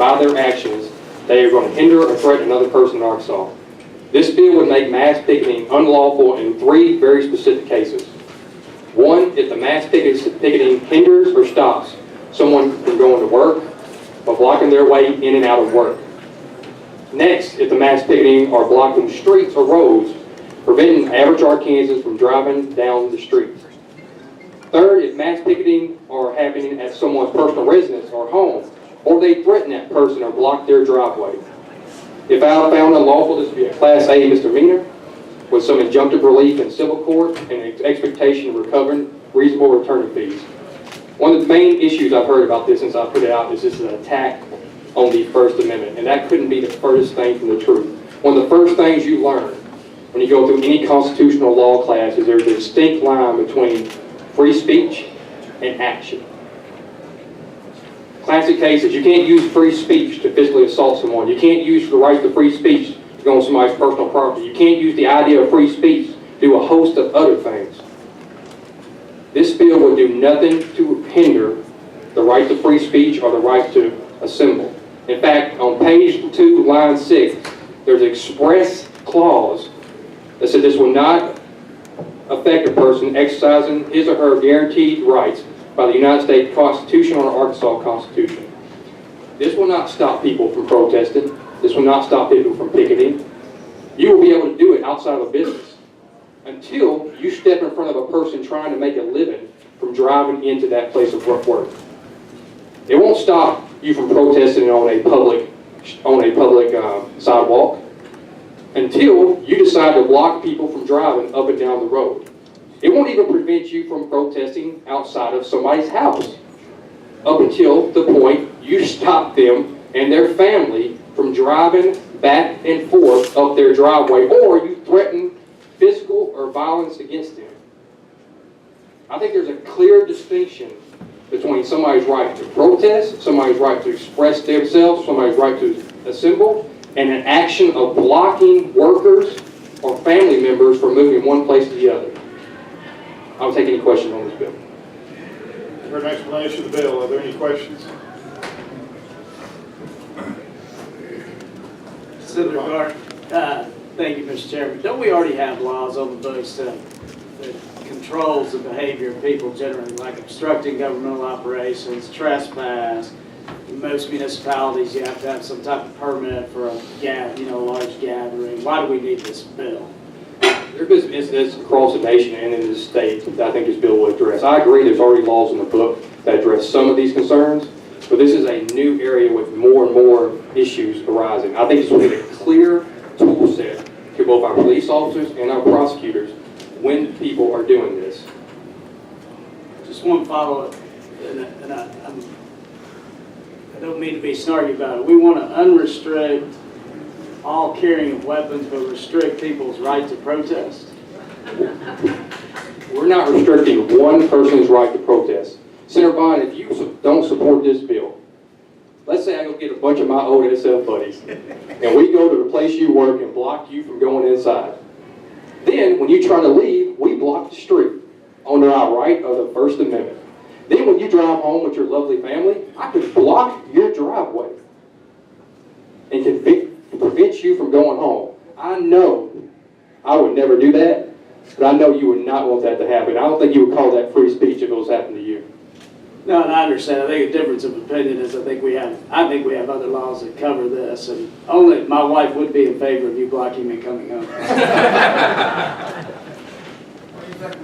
by their actions, they are going to hinder or threaten another person in Arkansas. This bill would make mass picketing unlawful in 3 very specific cases. 1, if the mass picketing hinders or stops someone from going to work or blocking their way in and out of work. Next, if the mass picketing are blocking streets or roads, preventing average Arkansans from driving down the street. Third, if mass picketing are happening at someone's personal residence or home, or they threaten that person or block their driveway. If found unlawful, this would be a Class A misdemeanor with some injunctive relief in civil court and an expectation of recovering reasonable return fees. One of the main issues I've heard about this since I put it out is this is an attack on the First Amendment, and that couldn't be the furthest thing from the truth. One of the first things you learn when you go through any constitutional law class is there's a distinct line between free speech and action. Classic cases, you can't use free speech to physically assault someone. You can't use the right to free speech to go on somebody's personal property. You can't use the idea of free speech to do a host of other things. This bill would do nothing to hinder the right to free speech or the right to assemble. In fact, on page 2, line 6, there's an express clause that said this will not affect a person exercising his or her guaranteed rights by the United States Constitution or Arkansas Constitution. This will not stop people from protesting. This will not stop people from picketing. You will be able to do it outside of a business until you step in front of a person trying to make a living from driving into that place of work. It won't stop you from protesting on a public sidewalk until you decide to block people from driving up and down the road. It won't even prevent you from protesting outside of somebody's house up until the point you stop them and their family from driving back and forth up their driveway, or you threaten physical or violence against them. I think there's a clear distinction between somebody's right to protest, somebody's right to express themselves, somebody's right to assemble, and an action of blocking workers or family members from moving one place to the other. I'll take any questions on this bill. For an explanation of the bill, are there any questions? Senator Garner, thank you, Mr. Chairman. Don't we already have laws on the books that controls the behavior of people generally, like obstructing governmental operations, trespass? In most municipalities, you have to have some type of permit for a large gathering. Why do we need this bill? There are incidents across the nation and in the state that I think this bill will address. I agree there's already laws in the book that address some of these concerns, but this is a new area with more and more issues arising. I think this will be a clear tool set to both our police officers and our prosecutors when people are doing this. Just one follow-up, and I don't mean to be snarky about it. We want to unrestrict all carrying of weapons, but restrict people's right to protest? We're not restricting one person's right to protest. Senator Bond, if you don't support this bill, let's say I go get a bunch of my old SF buddies, and we go to the place you work and block you from going inside. Then, when you try to leave, we block the street under our right of the First Amendment. Then when you drive home with your lovely family, I could block your driveway and prevent you from going home. I know I would never do that, but I know you would not want that to happen. I don't think you would call that free speech if it was happening to you. No, and I understand. I think a difference of opinion is I think we have other laws that cover this, and only my wife would be in favor of you blocking me coming home.